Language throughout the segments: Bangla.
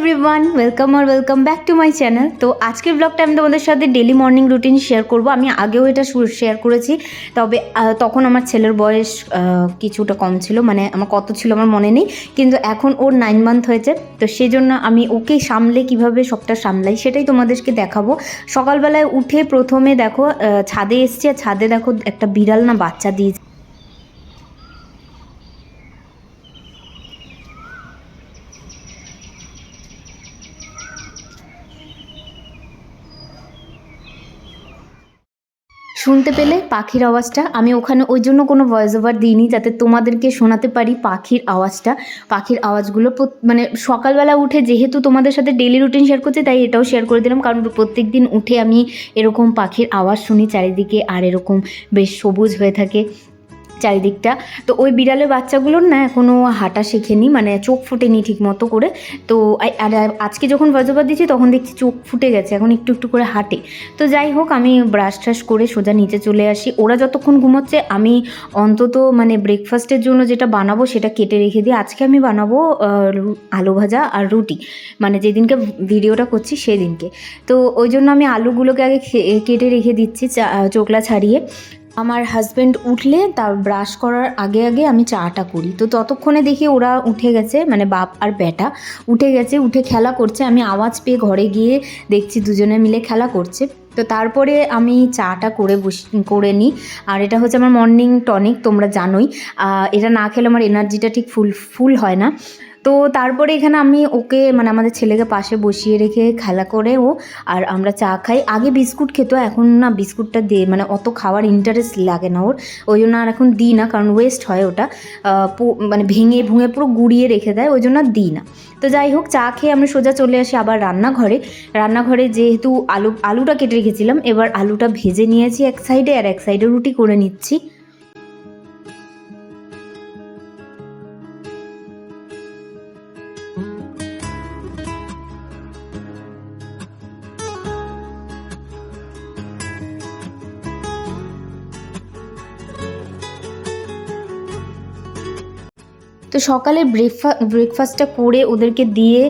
Everyone, welcome back to my channel. তো আজকের ব্লগটা আমি তোমাদের সাথে ডেলি মর্নিং রুটিন শেয়ার করব। আমি আগেও এটা শেয়ার করেছি, তবে তখন আমার ছেলের বয়স কিছুটা কম ছিল, মানে আমার কত ছিল আমার মনে নেই, কিন্তু এখন ওর 9 মান্থ হয়েছে। তো সেই জন্য আমি ওকে সামলে কিভাবে সবটা সামলাই সেটাই তোমাদেরকে দেখাবো। সকালবেলায় উঠে প্রথমে দেখো ছাদে এসছি, আর ছাদে দেখো একটা বিড়াল না বাচ্চা দিয়েছে। শুনতে পেলে পাখির আওয়াজটা, আমি ওখানে ওই জন্য কোনো ভয়েস ওভার দিইনি, যাতে তোমাদেরকে শোনাতে পারি পাখির আওয়াজটা। পাখির আওয়াজগুলো মানে সকালবেলা উঠে যেহেতু তোমাদের সাথে ডেলি রুটিন শেয়ার করছি, তাই এটাও শেয়ার করে দিলাম, কারণ প্রত্যেক দিন উঠে আমি এরকম পাখির আওয়াজ শুনি চারিদিকে, আর এরকম বেশ সবুজ হয়ে থাকে চারিদিকটা। তো ওই বিড়ালের বাচ্চাগুলোর না এখনও হাঁটা শেখেনি, মানে চোখ ফুটেনি ঠিক মতো করে। তো আর আজকে যখন ভয়েস ওভার দিচ্ছি তখন দেখছি চোখ ফুটে গেছে, এখন একটু একটু করে হাঁটে। তো যাই হোক, আমি ব্রাশ ট্রাশ করে সোজা নিচে চলে আসি। ওরা যতক্ষণ ঘুমোচ্ছে আমি অন্তত মানে ব্রেকফাস্টের জন্য যেটা বানাবো সেটা কেটে রেখে দিই। আজকে আমি বানাবো আলু ভাজা আর রুটি, মানে যেদিনকে ভিডিওটা করছি সেদিনকে। তো ওই জন্য আমি আলুগুলোকে আগে কেটে রেখে দিচ্ছি চোকলা ছাড়িয়ে। আমার হাজব্যান্ড উঠলে তার ব্রাশ করার আগে আগে আমি চাটা করি। তো ততক্ষণে দেখি ওরা উঠে গেছে, মানে বাপ আর বেটা উঠে গেছে, উঠে খেলা করছে। আমি আওয়াজ পেয়ে ঘরে গিয়ে দেখছি দুজনে মিলে খেলা করছে। তো তারপরে আমি চাটা করে নিই। আর এটা হচ্ছে আমার মর্নিং টনিক, তোমরা জানোই এটা না খেলে আমার এনার্জিটা ঠিক ফুল হয় না। তো তারপরে এখানে আমি ওকে মানে আমাদের ছেলেকে পাশে বসিয়ে রেখে খেলা করে ও আর আমরা চা খাই। আগে বিস্কুট খেত, এখন না বিস্কুটটা দিয়ে মানে অত খাওয়ার ইন্টারেস্ট লাগে না ওর, ওই জন্য আর এখন দিই না, কারণ ওয়েস্ট হয় ওটা, মানে ভেঙে পুরো গুঁড়িয়ে রেখে দেয়, ওই জন্য দিই না। তো যাই হোক, চা খেয়ে আমি সোজা চলে আসি আবার রান্নাঘরে যেহেতু আলুটা কেটে রেখেছিলাম, এবার আলুটা ভেজে নিয়েছি এক সাইডে, আর এক সাইডে রুটি করে নিচ্ছি। তো সকালে ব্রেকফাস্টটা করে ওদেরকে দিয়ে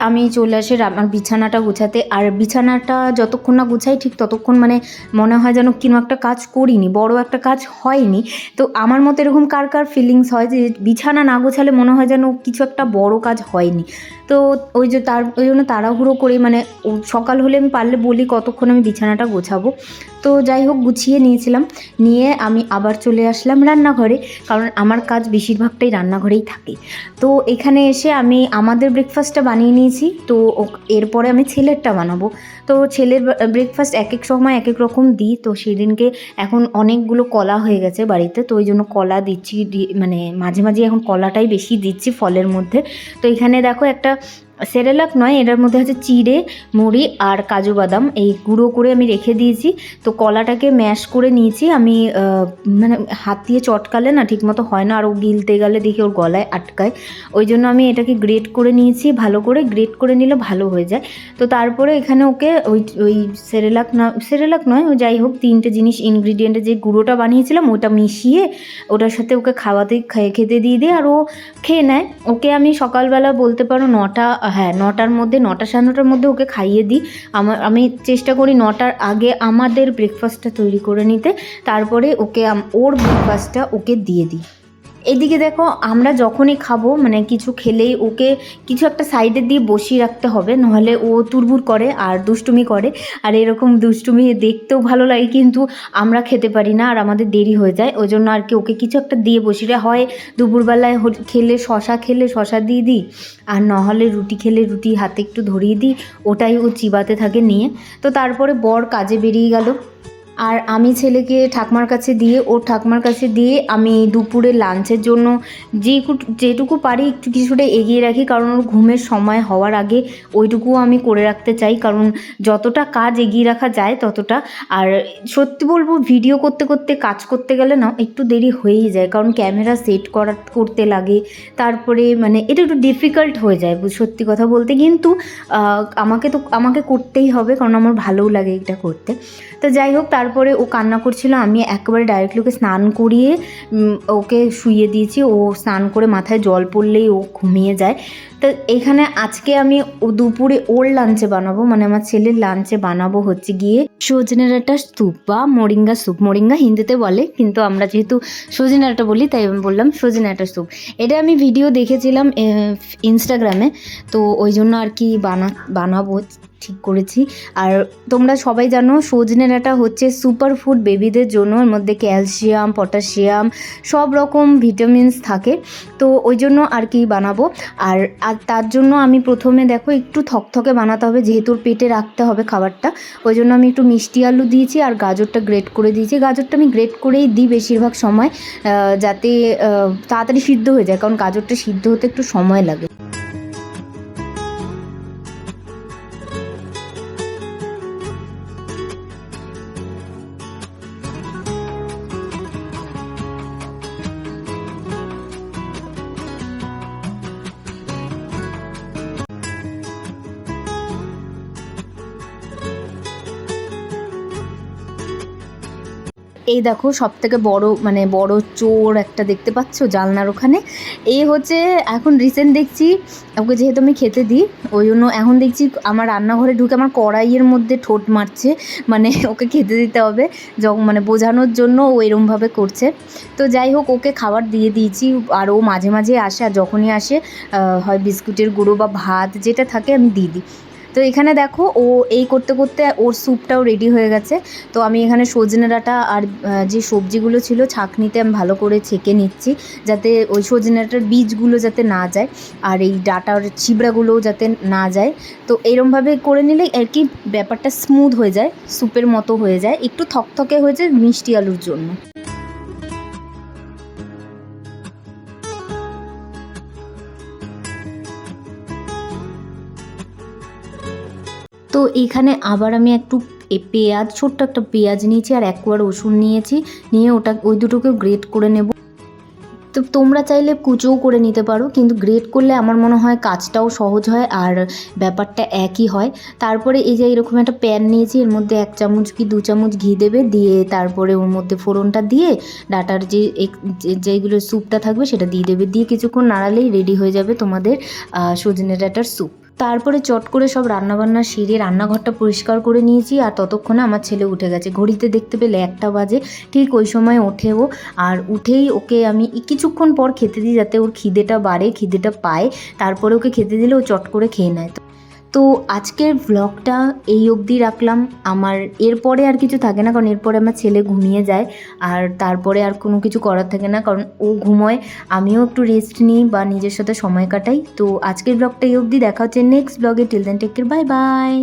আমি চলে আসি আমার বিছানাটা গুছাতে। আর বিছানাটা যতক্ষণ না গুছাই ঠিক ততক্ষণ মানে মনে হয় যেন কোনো একটা কাজ করিনি, বড় একটা কাজ হয়নি। তো আমার মতো এরকম কার কার ফিলিংস হয় যে বিছানা না গোছালে মনে হয় যেন কিছু একটা বড় কাজ হয়নি। তো ওই জন্য তাড়াহুড়ো করে মানে সকাল হলে আমি পারলে বলি কতক্ষণ আমি বিছানাটা গোছাবো। তো যাই হোক, গুছিয়ে নিয়েছিলাম, নিয়ে আমি আবার চলে আসলাম রান্নাঘরে, কারণ আমার কাজ বেশিরভাগটাই রান্নাঘরেই থাকে। তো এখানে এসে আমি আমাদের ব্রেকফাস্টটা বানিয়ে নিয়েছি। তো এরপরে আমি ছেলেরটা বানাবো। তো ছেলের ব্রেকফাস্ট এক এক সময় এক এক রকম দিই। তো সেদিনকে এখন অনেকগুলো কলা হয়ে গেছে বাড়িতে, তো ওই জন্য কলা দিচ্ছি, মানে মাঝে মাঝে এখন কলাটাই বেশি দিচ্ছি ফলের মধ্যে। তো এখানে দেখো একটা সেরেলাক নয়, এটার মধ্যে হচ্ছে চিড়ে, মুড়ি আর কাজু বাদাম এই গুঁড়ো করে আমি রেখে দিয়েছি। তো কলাটাকে ম্যাশ করে নিয়েছি আমি, মানে হাত দিয়ে চটকালে না ঠিকমতো হয় না, আর ও গিলতে গেলে দেখি ওর গলায় আটকায়, ওই জন্য আমি এটাকে গ্রেট করে নিয়েছি। ভালো করে গ্রেট করে নিলে ভালো হয়ে যায়। তো তারপরে এখানে ওকে ওই সেরেলাক নয়, ও যাই হোক 3টে জিনিস ইনগ্রিডিয়েন্টে যে গুঁড়োটা বানিয়েছিলাম ওটা মিশিয়ে ওটার সাথে ওকে খেতে দিয়ে দিই, আর ও খেয়ে নেয়। ওকে আমি সকালবেলা বলতে পারো 9টার মধ্যে 9টা 9:30টার মধ্যে ওকে খাইয়ে দিই। আমি চেষ্টা করি 9টার আগে আমাদের ব্রেকফাস্টটা তৈরি করে নিতে, তারপরে ওকে ওর ব্রেকফাস্টটা ওকে দিয়ে দিই। এদিকে দেখো, আমরা যখনই খাবো মানে কিছু খেলেই ওকে কিছু একটা সাইডে দিয়ে বসিয়ে রাখতে হবে, নাহলে ও তুড়বুড় করে আর দুষ্টুমি করে। আর এরকম দুষ্টুমি দেখতেও ভালো লাগে, কিন্তু আমরা খেতে পারি না আর আমাদের দেরি হয়ে যায়, ওই জন্য আর কি ওকে কিছু একটা দিয়ে বসিয়ে হয়। দুপুরবেলায় খেলে শশা দিয়ে দিই, আর নাহলে রুটি খেলে রুটি হাতে একটু ধরিয়ে দিই, ওটাই ও চিবাতে থাকে নিয়ে। তো তারপরে বর কাজে বেরিয়ে গেল, আর আমি ছেলেকে ঠাকমার কাছে দিয়ে আমি দুপুরে লাঞ্চের জন্য যেটুকু পারি একটু কিছুটা এগিয়ে রাখি, কারণ ওর ঘুমের সময় হওয়ার আগে ওইটুকুও আমি করে রাখতে চাই, কারণ যতটা কাজ এগিয়ে রাখা যায় ততটা। আর সত্যি বলবো, ভিডিও করতে করতে কাজ করতে গেলে না একটু দেরি হয়েই যায়, কারণ ক্যামেরা সেট করতে লাগে, তারপরে মানে এটা একটু ডিফিকাল্ট হয়ে যায় সত্যি কথা বলতে, কিন্তু আমাকে করতেই হবে, কারণ আমার ভালোও লাগে এটা করতে। তো যাই হোক, তারপর তারপরে ও কান্না করছিল, আমি একেবারে ডাইরেক্টলি ওকে স্নান করিয়ে ওকে শুইয়ে দিয়েছি। ও স্নান করে মাথায় জল পড়লেই ও ঘুমিয়ে যায়। তো এখানে আজকে আমি দুপুরে ওর লাঞ্চে বানাবো, মানে আমার ছেলের লাঞ্চে বানাবো হচ্ছে গিয়ে সজনে ডাঁটার স্যুপ বা মোরিঙ্গা স্যুপ। মোরিঙ্গা হিন্দিতে বলে, কিন্তু আমরা যেহেতু সজনে ডাঁটা বলি তাই আমি বললাম সজনে ডাঁটার স্যুপ। এটা আমি ভিডিও দেখেছিলাম ইনস্টাগ্রামে, তো ওই জন্য আর কি বানাবো ঠিক করেছি। আর তোমরা সবাই জানো সজনে ডাঁটা হচ্ছে সুপার ফুড বেবিদের জন্য, এর মধ্যে ক্যালসিয়াম, পটাশিয়াম, সব রকম ভিটামিনস থাকে। তো ওই জন্য আর কি বানাবো। আর তার জন্য আমি প্রথমে দেখো একটু থকথকে বানাতে হবে, যেহেতু পেটে রাখতে হবে খাবারটা, ওই জন্য আমি একটু মিষ্টি আলু দিয়েছি আর গাজরটা গ্রেট করে দিয়েছি। গাজরটা আমি গ্রেট করেই দিই বেশিরভাগ সময়, যাতে তাড়াতাড়ি সিদ্ধ হয়ে যায়, কারণ গাজরটা সিদ্ধ হতে একটু সময় লাগে। এই দেখো সবথেকে বড় মানে বড় চোর একটা দেখতে পাচ্ছ জানলার ওখানে, এই হচ্ছে এখন রিসেন্ট দেখছি ওকে, যেহেতু আমি খেতে দিই ওই জন্য এখন দেখছি আমার রান্নাঘরে ঢুকে আমার কড়াইয়ের মধ্যে ঠোঁট মারছে, মানে ওকে খেতে দিতে হবে যখন, মানে বোঝানোর জন্য ও এরমভাবে করছে। তো যাই হোক, ওকে খাবার দিয়ে দিয়েছি, আর ও মাঝে মাঝে আসে, আর যখনই আসে হয় বিস্কুটের গুঁড়ো বা ভাত যেটা থাকে আমি দিয়ে দিই। তো এখানে দেখো ও এই করতে করতে ওর স্যুপটাও রেডি হয়ে গেছে। তো আমি এখানে সজনে ডাঁটা আর যে সবজিগুলো ছিল ছাঁকনিতে আমি ভালো করে ছেঁকে নিচ্ছি, যাতে ওই সজনে ডাঁটার বীজগুলো যাতে না যায় আর এই ডাঁটার ছিবড়াগুলোও যাতে না যায়। তো এরমভাবে করে নিলেই আর কি ব্যাপারটা স্মুথ হয়ে যায়, স্যুপের মতো হয়ে যায়, একটু থকথকে হয়ে যায় মিষ্টি আলুর জন্য। তো এখানে আবার আমি একটু পেঁয়াজ, ছোট্ট একটা পেঁয়াজ নিয়েছি আর এক কোয়া রসুন নিয়েছি, নিয়ে ওই দুটোকেও গ্রেট করে নেব। তো তোমরা চাইলে কুচোও করে নিতে পারো, কিন্তু গ্রেট করলে আমার মনে হয় কাজটাও সহজ হয় আর ব্যাপারটা একই হয়। তারপরে এই যে এরকম একটা প্যান নিয়েছি, এর মধ্যে 1 চামচ কি 2 চামচ ঘি দেবে, দিয়ে তারপরে ওর মধ্যে ফোড়নটা দিয়ে ডাটার যেগুলো স্যুপটা থাকবে সেটা দিয়ে দেবে, দিয়ে কিছুক্ষণ নাড়ালেই রেডি হয়ে যাবে তোমাদের সজনে ডাঁটার স্যুপ। তারপরে চট করে সব রান্নাবান্না সেরে রান্নাঘরটা পরিষ্কার করে নিয়েছি, আর ততক্ষণে আমার ছেলে উঠে গেছে। ঘড়িতে দেখতে পেলে 1টা বাজে, ঠিক ওই সময় ওঠেও। আর উঠেই ওকে আমি কিছুক্ষণ পর খেতে দিই, যাতে ওর খিদেটা বাড়ে, খিদেটা পায়, তারপরে ওকে খেতে দিলে ও চট করে খেয়ে নেয়। তো আজকের ভ্লগটা এই অবধি রাখলাম। আমার এরপরে আর কিছু থাকে না, কারণ এরপরে আমার ছেলে ঘুমিয়ে যায়, আর তারপরে আর কোনো কিছু করার থাকে না, কারণ ও ঘুমোয়, আমিও একটু রেস্ট নিই বা নিজের সাথে সময় কাটাই। তো আজকের ব্লগটা এই অবধি, দেখা হচ্ছে নেক্সট ব্লগে। Till then take care, bye by.